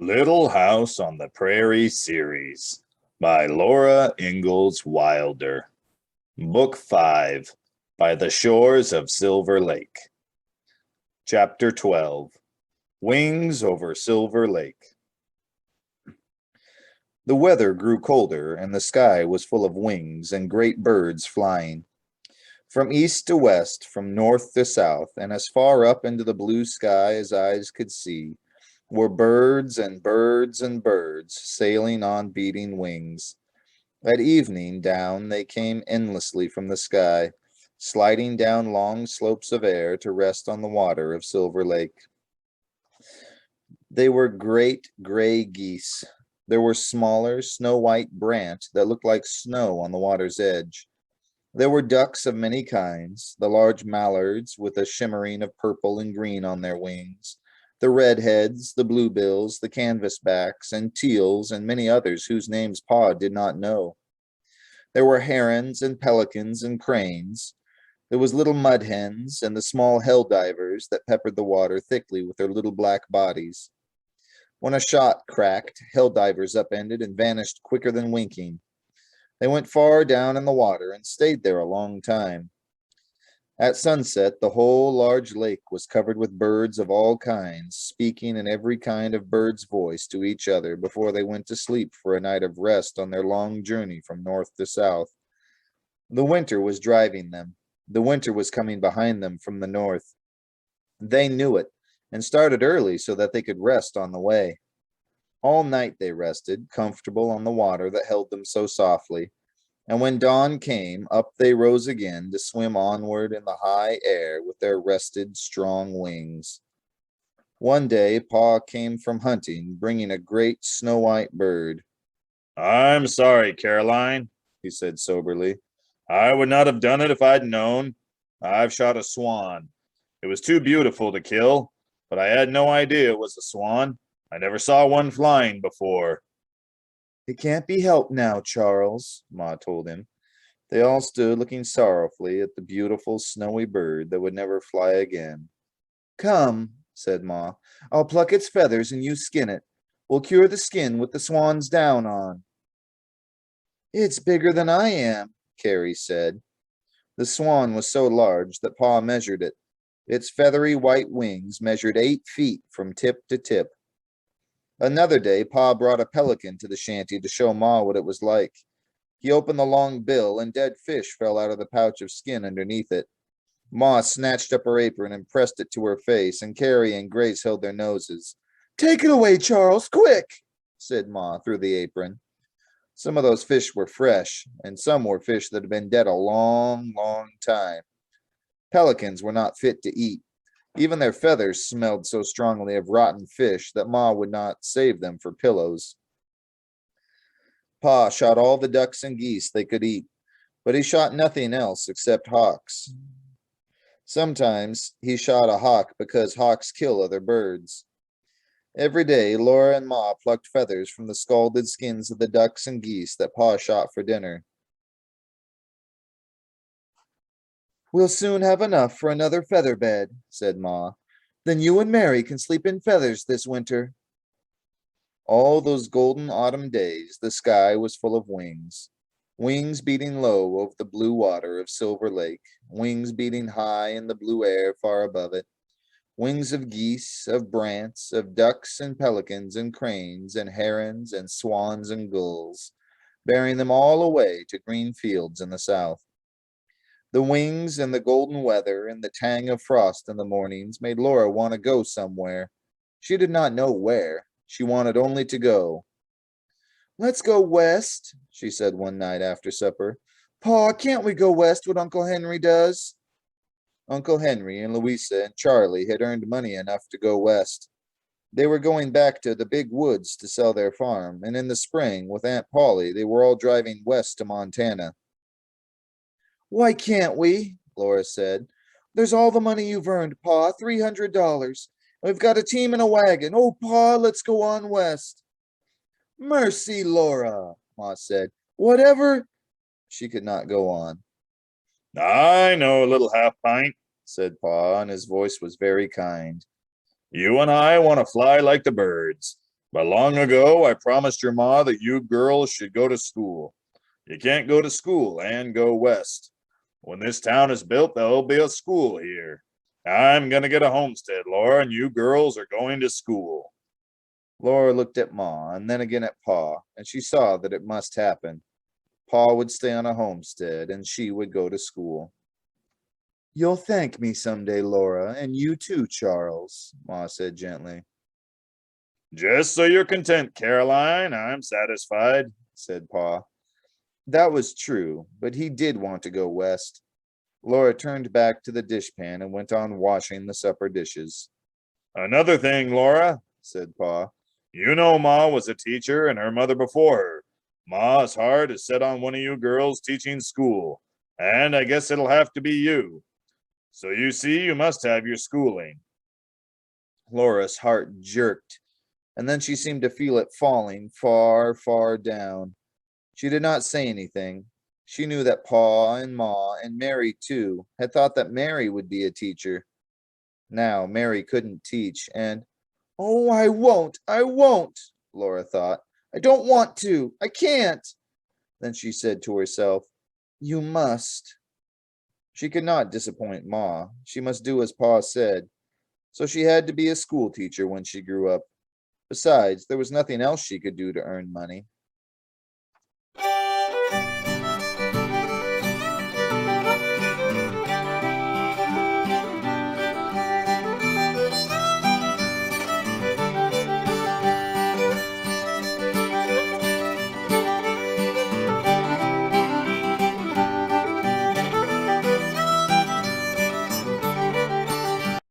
Little House on the Prairie series by Laura Ingalls Wilder. Book 5 By the Shores of Silver Lake. Chapter 12 Wings over Silver Lake. The weather grew colder, and the sky was full of wings and great birds flying. From east to west, from north to south, and as far up into the blue sky as eyes could see, were birds and birds and birds sailing on beating wings. At evening down they came endlessly from the sky, sliding down long slopes of air to rest on the water of Silver Lake. They were great gray geese. There were smaller snow-white brant that looked like snow on the water's edge. There were ducks of many kinds, the large mallards with a shimmering of purple and green on their wings, the redheads, the bluebills, the canvasbacks, and teals, and many others whose names Pa did not know. There were herons and pelicans and cranes. There was little mud hens and the small hell divers that peppered the water thickly with their little black bodies. When a shot cracked, hell divers upended and vanished quicker than winking. They went far down in the water and stayed there a long time. At sunset, the whole large lake was covered with birds of all kinds, speaking in every kind of bird's voice to each other before they went to sleep for a night of rest on their long journey from north to south. The winter was driving them. The winter was coming behind them from the north. They knew it and started early so that they could rest on the way. All night they rested, comfortable on the water that held them so softly. And when dawn came, up they rose again to swim onward in the high air with their rested, strong wings. One day, Pa came from hunting, bringing a great snow-white bird. "I'm sorry, Caroline," he said soberly. "I would not have done it if I'd known. I've shot a swan. It was too beautiful to kill, but I had no idea it was a swan. I never saw one flying before." "It can't be helped now, Charles," Ma told him. They all stood looking sorrowfully at the beautiful snowy bird that would never fly again. "Come," said Ma, "I'll pluck its feathers and you skin it. We'll cure the skin with the swan's down on." "It's bigger than I am," Carrie said. The swan was so large that Pa measured it. Its feathery white wings measured 8 feet from tip to tip. Another day, Pa brought a pelican to the shanty to show Ma what it was like. He opened the long bill, and dead fish fell out of the pouch of skin underneath it. Ma snatched up her apron and pressed it to her face, and Carrie and Grace held their noses. "Take it away, Charles, quick," said Ma through the apron. Some of those fish were fresh, and some were fish that had been dead a long, long time. Pelicans were not fit to eat. Even their feathers smelled so strongly of rotten fish that Ma would not save them for pillows. Pa shot all the ducks and geese they could eat, but he shot nothing else except hawks. Sometimes he shot a hawk because hawks kill other birds. Every day, Laura and Ma plucked feathers from the scalded skins of the ducks and geese that Pa shot for dinner. "We'll soon have enough for another feather bed," said Ma. "Then you and Mary can sleep in feathers this winter." All those golden autumn days, the sky was full of wings. Wings beating low over the blue water of Silver Lake, wings beating high in the blue air far above it. Wings of geese, of brants, of ducks and pelicans and cranes and herons and swans and gulls, bearing them all away to green fields in the south. The wings and the golden weather and the tang of frost in the mornings made Laura want to go somewhere. She did not know where. She wanted only to go. "Let's go west," she said one night after supper. "Pa, can't we go west what Uncle Henry does?" Uncle Henry and Louisa and Charlie had earned money enough to go west. They were going back to the big woods to sell their farm, and in the spring, with Aunt Polly, they were all driving west to Montana. "Why can't we?" Laura said. "There's all the money you've earned, Pa, $300. We've got a team and a wagon. Oh, Pa, let's go on west." "Mercy, Laura," Ma said. "Whatever—" She could not go on. "I know, little half-pint," said Pa, and his voice was very kind. "You and I want to fly like the birds. But long ago, I promised your ma that you girls should go to school. You can't go to school and go west. When this town is built, there'll be a school here. I'm going to get a homestead, Laura, and you girls are going to school. Laura looked at Ma and then again at Pa, and she saw that it must happen. Pa would stay on a homestead, and she would go to school. You'll thank me someday, Laura, and you too, Charles, Ma said gently. Just so you're content, Caroline, I'm satisfied, said Pa. That was true, but he did want to go west. Laura turned back to the dishpan and went on washing the supper dishes. Another thing, Laura, said Pa. You know Ma was a teacher and her mother before her. Ma's heart is set on one of you girls teaching school, and I guess it'll have to be you. So you see, you must have your schooling. Laura's heart jerked, and then she seemed to feel it falling far, far down. She did not say anything. She knew that Pa and Ma and Mary, too, had thought that Mary would be a teacher. Now Mary couldn't teach, and, oh, I won't, Laura thought. I don't want to. I can't. Then she said to herself, you must. She could not disappoint Ma. She must do as Pa said. So she had to be a school teacher when she grew up. Besides, there was nothing else she could do to earn money.